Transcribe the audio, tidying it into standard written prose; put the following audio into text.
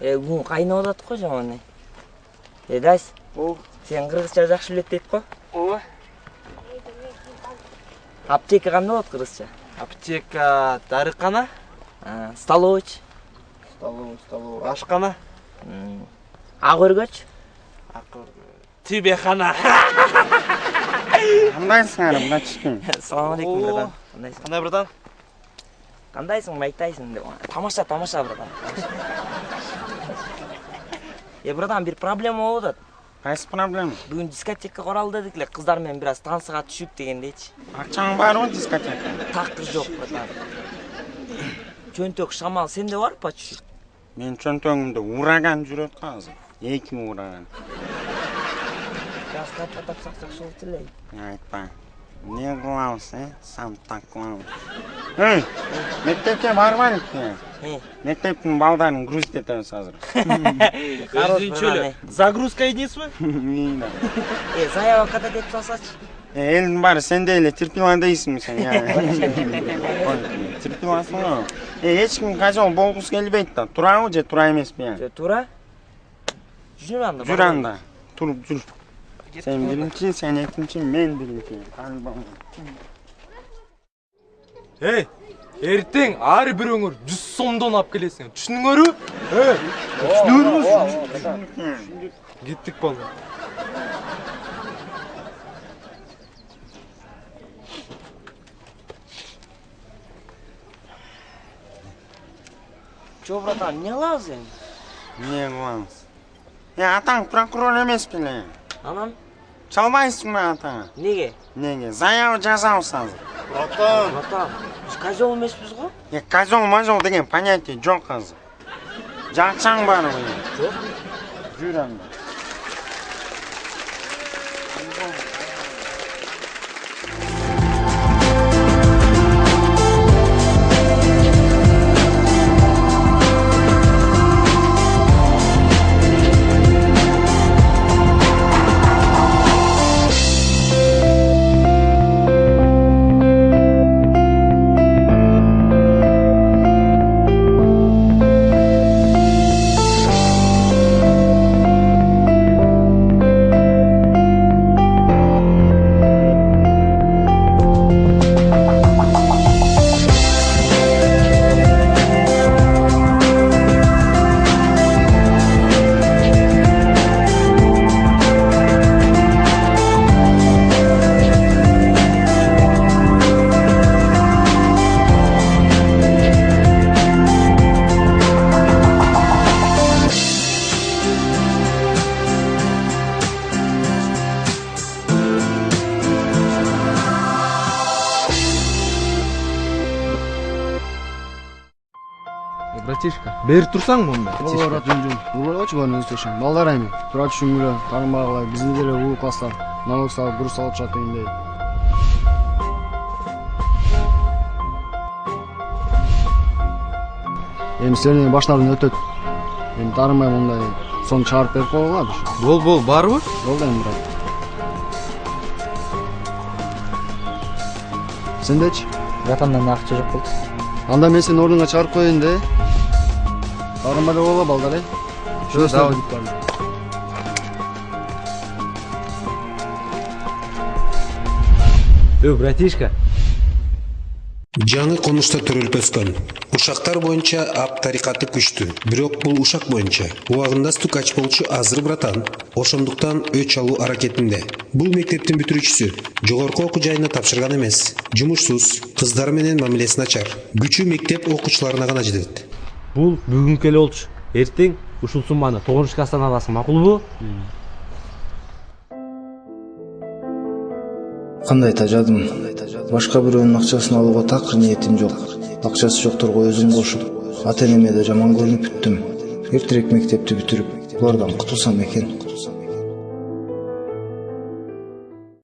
Күн кайнап атат го жаман. Дайс. Сен кыргызча жакшы билет дейт го? Ооба. Аптека кандай болот кыргызча? Аптека, дарыкана, Столовыч. Столовый, ашкана. Ак өргөч. Тибехана. Кандайсың, братишкин? Салам алейкум, братан. Кандай, братан? Кандайсың, майтайсың деп. Тамаша, братан. Братан, бир проблема болуп атат. Кайсы проблема? Бүгүн дискотека коралы дедик эле, кыздар менен бир аз тансыга түшүп дегендейчи. Акчаң барбы дискотека? Такыр жок, братан. Чөнтөк шамал сенде бар почти? Мен чөнтөгүмдө ураган жүрөт го азыр. 2 ураган. Жас кайта тапсак жакшы болот эле. Айтпа. Не кылабыз, сам так кылабыз. Мектепке барбайбык сен. Мектептин балдарын грузить этебиз азыр. Өзүнчөлүк. Загрузка идеңизби? Заявкада деп салсачы. Элдин баары сенде эле терпила дейсиңби сен? Терпиласың го. Эч ким кажол болгусу келбейт да. Турабы же тура эмеспи? Тура. Жүр анда. Жүр анда. Туруп жүр. Sen birinci, sen ikinci, men birinci. Hey, эртең ар бирөөңөр 100 сомдон алып келесиң. Түшүнүңөрбү? Түшүнүңөрбү? Кеттик балдар. Жо, братан, эмне кылабыз эми? Эмне кылабыз? Атаң прокурор эмес беле? Анан? Чалбайсыңбы атаңа? Неге? Неге? Заявы жазабыз азыр. Братан, биз козел эмеспиз го? Козел деген понятие жок азыр. Жакчаң барбы? Жок. Жүр анда. Братишка, бери турсаң мында. Ооба, жөн. Уралчы баны өстөшөм. Балдар эми. Тура түшүнгүлө, карынбагыла, биздин деле улуу класстар налог салып, груз алып жатат дегендей. Эми сенин баштарың өтөт. Эми тарымай мындай сон чыгарып берип койгула. Бол, барбы? Болду эми, брат. Сендечи? Братандан акча жок болду. Анда мен сени ордуңа чыгарып коеюн да. Карынбай деп ойла балдар, Давай. Братишка. Жаңы конушта төрөлүп өскөн. Ушактар боюнча ап тарикаты күчтүү. Бирок бул ушак боюнча убагында стукач болчу азыр братан. Ошондуктан өч алуу аракетинде. Бул мектептин бүтүрүүчүсү. Жогорку окуу жайына тапшырган эмес. Жумушсуз, кыздар менен мамилеси начар. Күчү мектеп окуучуларына гана жетет. Бул бүгүнкү эле болчу. Эртең ушул сумманы 9 класстан аласың, макулбу? Кандай тажадым? Башка бирөөнүн акчасын алууга такыр ниетим жок. Акчасы жокторго өзүм кошуп, ата энеме да жаман көрүнүп бүттүм. Эртерээк мектепти бүтүрүп, булардан кутулсам экен.